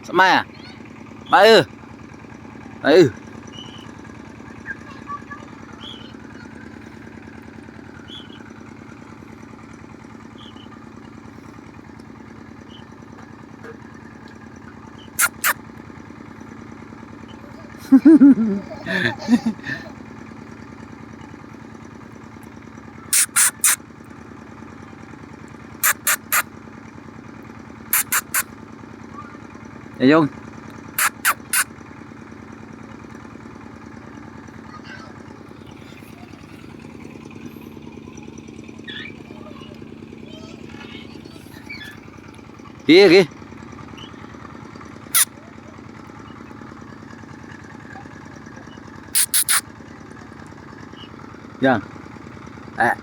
Mai à? Mai ư? Mai ư? Dạ Dung. Kia kìa. Dạ. À.